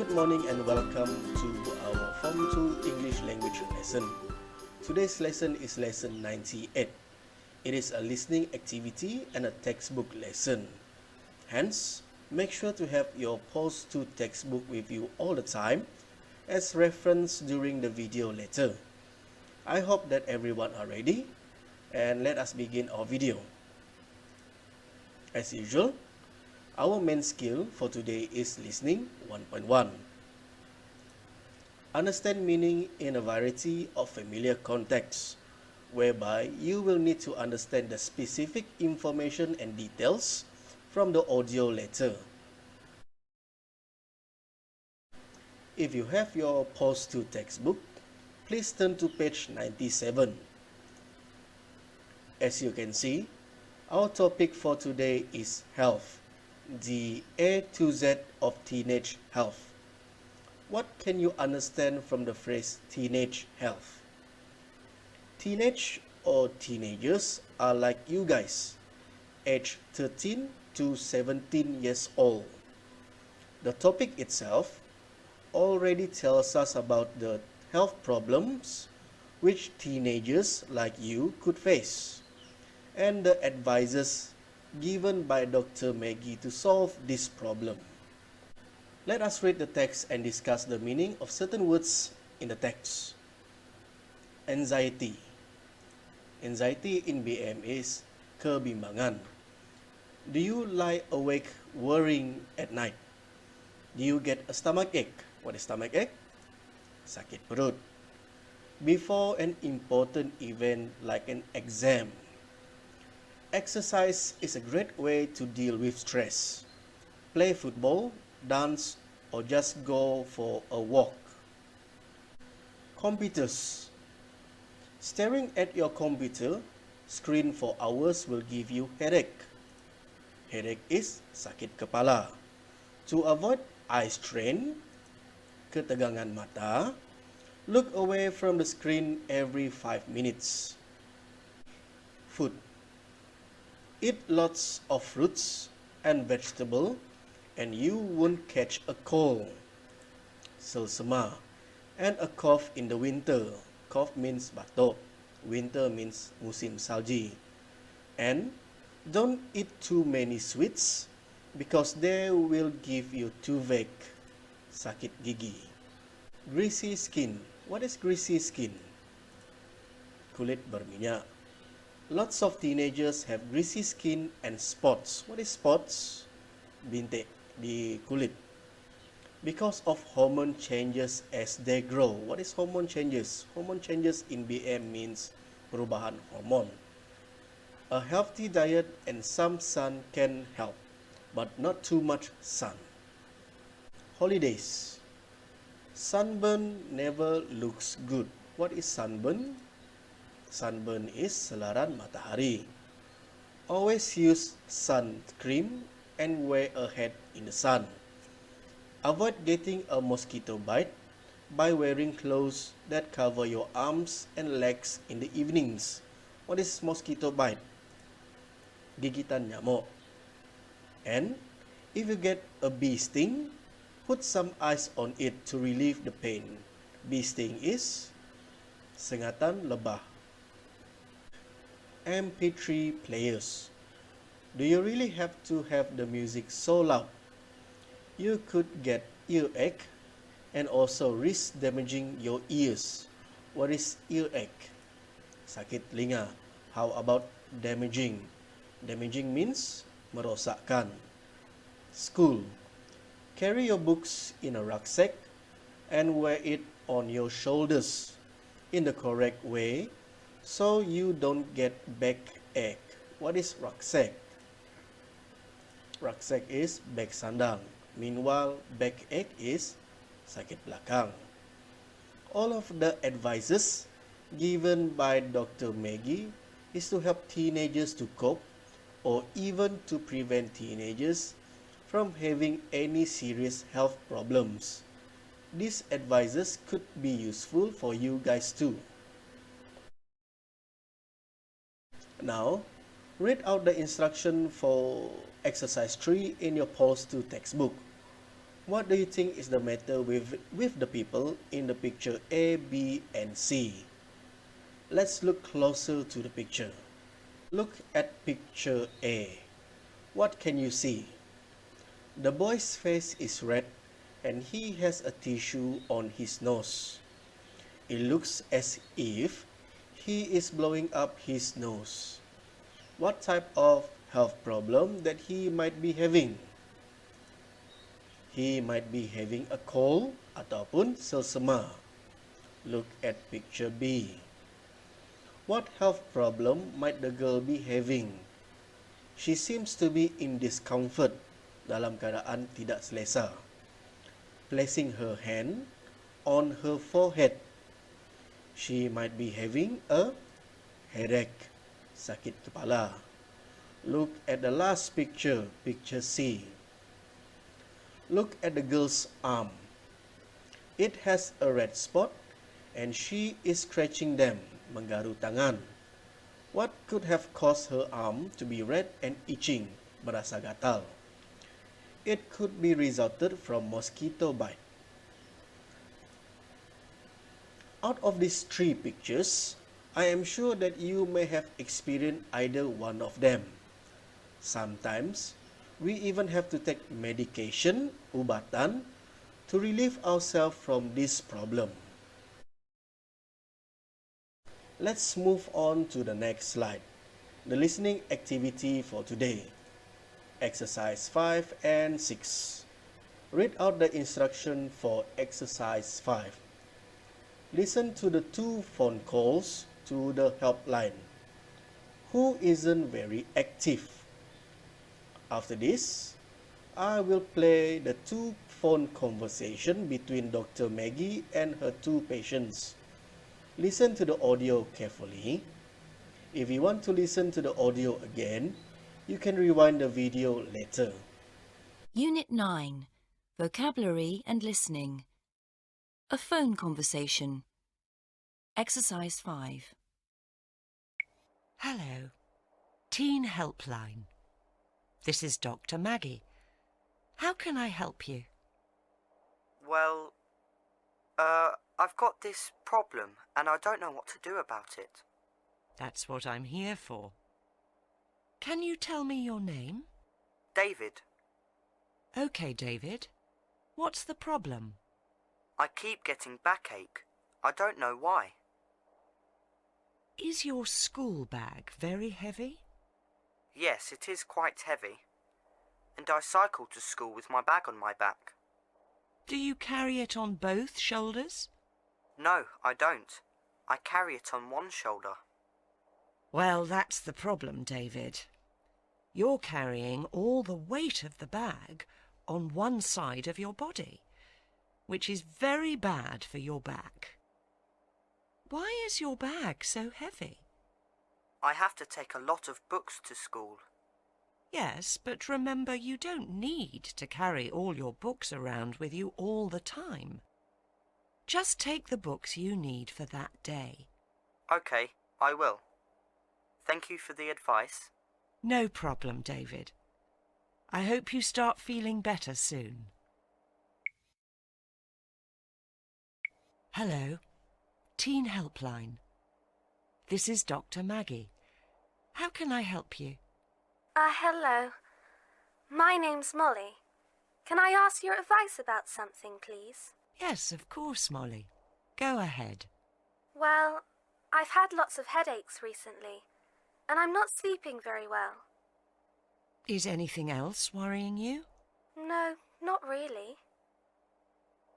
Good morning and welcome to our Form 2 English language lesson. Today's lesson is lesson 98. It is a listening activity and a textbook lesson. Hence, make sure to have your Post 2 textbook with you all the time as reference during the video later. I hope that everyone are ready, and let us begin our video. As usual, our main skill for today is listening 1.1. Understand meaning in a variety of familiar contexts, whereby you will need to understand the specific information and details from the audio letter. If you have your Post 2 textbook, please turn to page 97. As you can see, our topic for today is health, the A to Z of teenage health. What can you understand from the phrase teenage health? Teenage or teenagers are like you guys, aged 13 to 17 years old. The topic itself already tells us about the health problems which teenagers like you could face, and the advices given by Dr. Maggie to solve this problem. Let us read the text and discuss the meaning of certain words in the text. Anxiety. Anxiety in BM is kebimbangan. Do you lie awake worrying at night? Do you get a stomach ache? What is stomach ache? Sakit perut. Before an important event like an exam. Exercise is a great way to deal with stress. Play football, dance, or just go for a walk. Computers. Staring at your computer screen for hours will give you headache. Headache is sakit kepala. To avoid eye strain, ketegangan mata, look away from the screen every 5 minutes. Food. Eat lots of fruits and vegetables and you won't catch a cold, selsema, and a cough in the winter. Cough means batuk, winter means musim salji. And don't eat too many sweets because they will give you toothache, sakit gigi. Greasy skin. What is greasy skin? Kulit berminyak. Lots of teenagers have greasy skin and spots. What is spots? Bintik di kulit. Because of hormone changes as they grow. What is hormone changes? Hormone changes in BM means perubahan hormon. A healthy diet and some sun can help, but not too much sun. Holidays. Sunburn never looks good. What is sunburn? Sunburn is selaran matahari. Always use sun cream and wear a hat in the sun. Avoid getting a mosquito bite by wearing clothes that cover your arms and legs in the evenings. What is mosquito bite? Gigitan nyamuk. And if you get a bee sting, put some ice on it to relieve the pain. Bee sting is sengatan lebah. MP3 players. Do you really have to have the music so loud? You could get earache and also risk damaging your ears. What is earache? Sakit telinga. How about damaging? Damaging means merosakkan. School. Carry your books in a rucksack and wear it on your shoulders in the correct way so you don't get backache. What is rucksack? Rucksack is bag sandang. Meanwhile, backache is sakit belakang. All of the advices given by Dr. Maggie is to help teenagers to cope or even to prevent teenagers from having any serious health problems. These advices could be useful for you guys too. Now, read out the instruction for exercise 3 in your Post 2 textbook. What do you think is the matter with the people in the picture A, B, and C? Let's look closer to the picture. Look at picture A. What can you see? The boy's face is red and he has a tissue on his nose. It looks as if he is blowing up his nose. What type of health problem that he might be having? He might be having a cold ataupun selsema. Look at picture B. What health problem might the girl be having? She seems to be in discomfort, dalam keadaan tidak selesa. Placing her hand on her forehead. She might be having a headache, sakit kepala. Look at the last picture, picture C. Look at the girl's arm. It has a red spot and she is scratching them, menggaru tangan. What could have caused her arm to be red and itching, merasa gatal? It could be resulted from mosquito bite. Out of these three pictures, I am sure that you may have experienced either one of them. Sometimes, we even have to take medication, ubatan, to relieve ourselves from this problem. Let's move on to the next slide. The listening activity for today. Exercise 5 and 6. Read out the instruction for exercise 5. Listen to the 2 phone calls to the helpline. Who isn't very active? After this, I will play the 2 phone conversation between Dr. Maggie and her 2 patients. Listen to the audio carefully. If you want to listen to the audio again, you can rewind the video later. Unit 9. Vocabulary and Listening. A phone conversation. Exercise 5. Hello. Teen Helpline. This is Dr. Maggie. How can I help you? Well, I've got this problem and I don't know what to do about it. That's what I'm here for. Can you tell me your name? David, OK, David. What's the problem? I keep getting backache. I don't know why. Is your school bag very heavy? Yes, it is quite heavy. And I cycle to school with my bag on my back. Do you carry it on both shoulders? No, I don't. I carry it on one shoulder. Well, that's the problem, David. You're carrying all the weight of the bag on one side of your body, which is very bad for your back. Why is your bag so heavy? I have to take a lot of books to school. Yes, but remember you don't need to carry all your books around with you all the time. Just take the books you need for that day. OK, I will. Thank you for the advice. No problem, David. I hope you start feeling better soon. Hello. Teen Helpline. This is Dr. Maggie. How can I help you? Hello. My name's Molly. Can I ask your advice about something, please? Yes, of course, Molly. Go ahead. Well, I've had lots of headaches recently, and I'm not sleeping very well. Is anything else worrying you? No, not really.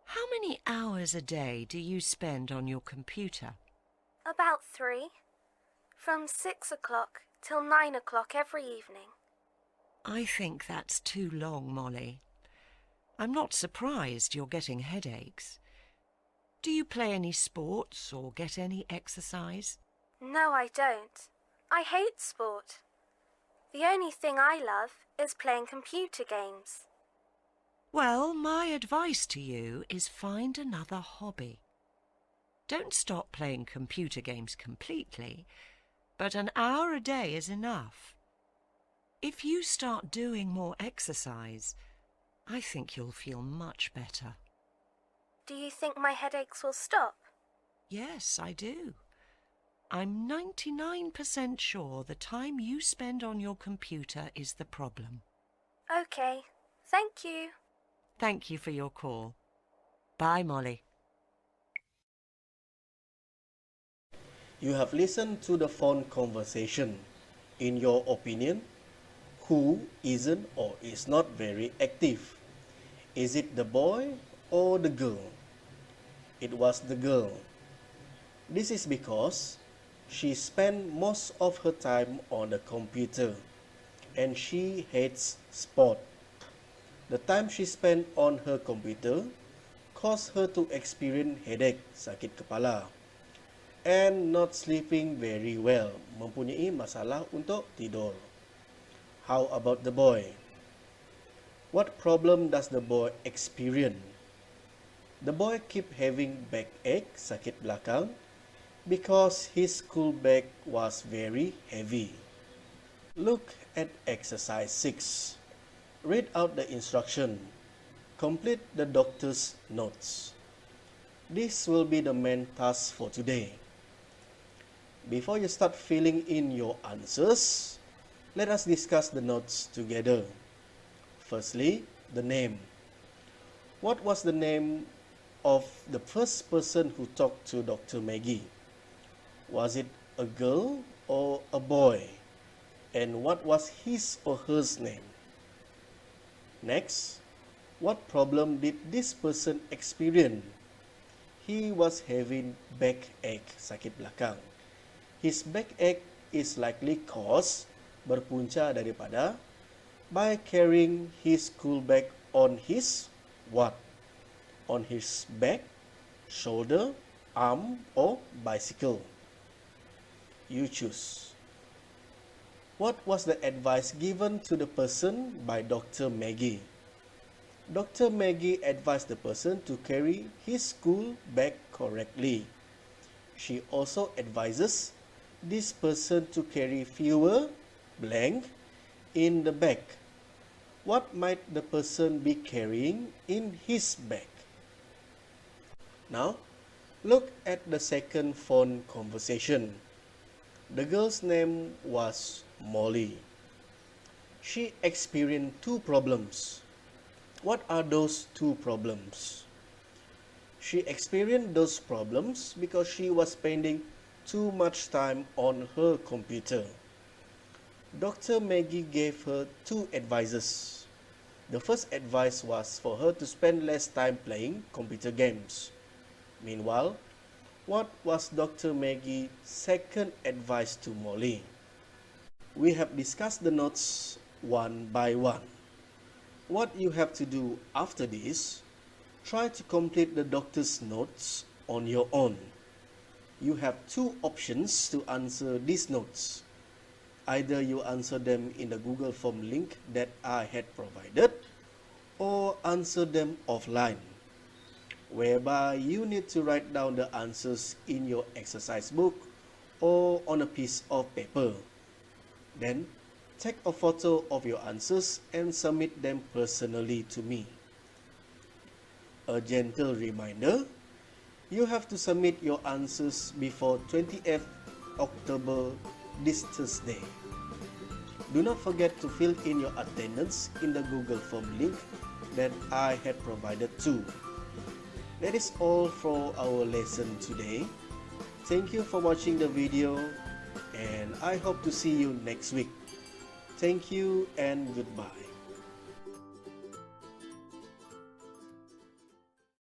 How many hours a day do you spend on your computer? About 3. From 6 o'clock till 9 o'clock every evening. I think that's too long, Molly. I'm not surprised you're getting headaches. Do you play any sports or get any exercise? No, I don't. I hate sport. The only thing I love is playing computer games. Well, my advice to you is find another hobby. Don't stop playing computer games completely, but an hour a day is enough. If you start doing more exercise, I think you'll feel much better. Do you think my headaches will stop? Yes, I do. I'm 99% sure the time you spend on your computer is the problem. Okay, thank you. Thank you for your call. Bye, Molly. You have listened to the phone conversation. In your opinion, who isn't or is not very active? Is it the boy or the girl? It was the girl. This is because she spent most of her time on the computer and she hates sport. The time she spent on her computer caused her to experience headache, sakit kepala, and not sleeping very well, mempunyai masalah untuk tidur. How about the boy? What problem does the boy experience? The boy keep having backache, sakit belakang, because his school bag was very heavy. Look at exercise 6. Read out the instruction. Complete the doctor's notes. This will be the main task for today. Before you start filling in your answers, let us discuss the notes together. Firstly, the name. What was the name of the first person who talked to Dr. Maggie? Was it a girl or a boy? And what was his or her name? Next, what problem did this person experience? He was having backache, sakit belakang. His backache is likely caused, berpunca daripada, by carrying his school bag on his what? On his back, shoulder, arm, or bicycle. You choose. What was the advice given to the person by Dr. Maggie? Dr. Maggie advised the person to carry his school bag correctly. She also advises this person to carry fewer blank in the bag. What might the person be carrying in his bag? Now, look at the second phone conversation. The girl's name was Molly. She experienced two problems. What are those two problems? She experienced those problems because she was spending too much time on her computer. Dr. Maggie gave her two advices. The first advice was for her to spend less time playing computer games. Meanwhile, what was Dr. Maggie's second advice to Molly? We have discussed the notes one by one. What you have to do after this, try to complete the doctor's notes on your own. You have two options to answer these notes. Either you answer them in the Google Form link that I had provided, or answer them offline, whereby you need to write down the answers in your exercise book or on a piece of paper. Then, take a photo of your answers and submit them personally to me. A gentle reminder, you have to submit your answers before 20th October this Thursday. Do not forget to fill in your attendance in the Google Form link that I had provided too. That is all for our lesson today. Thank you for watching the video and I hope to see you next week. Thank you and goodbye.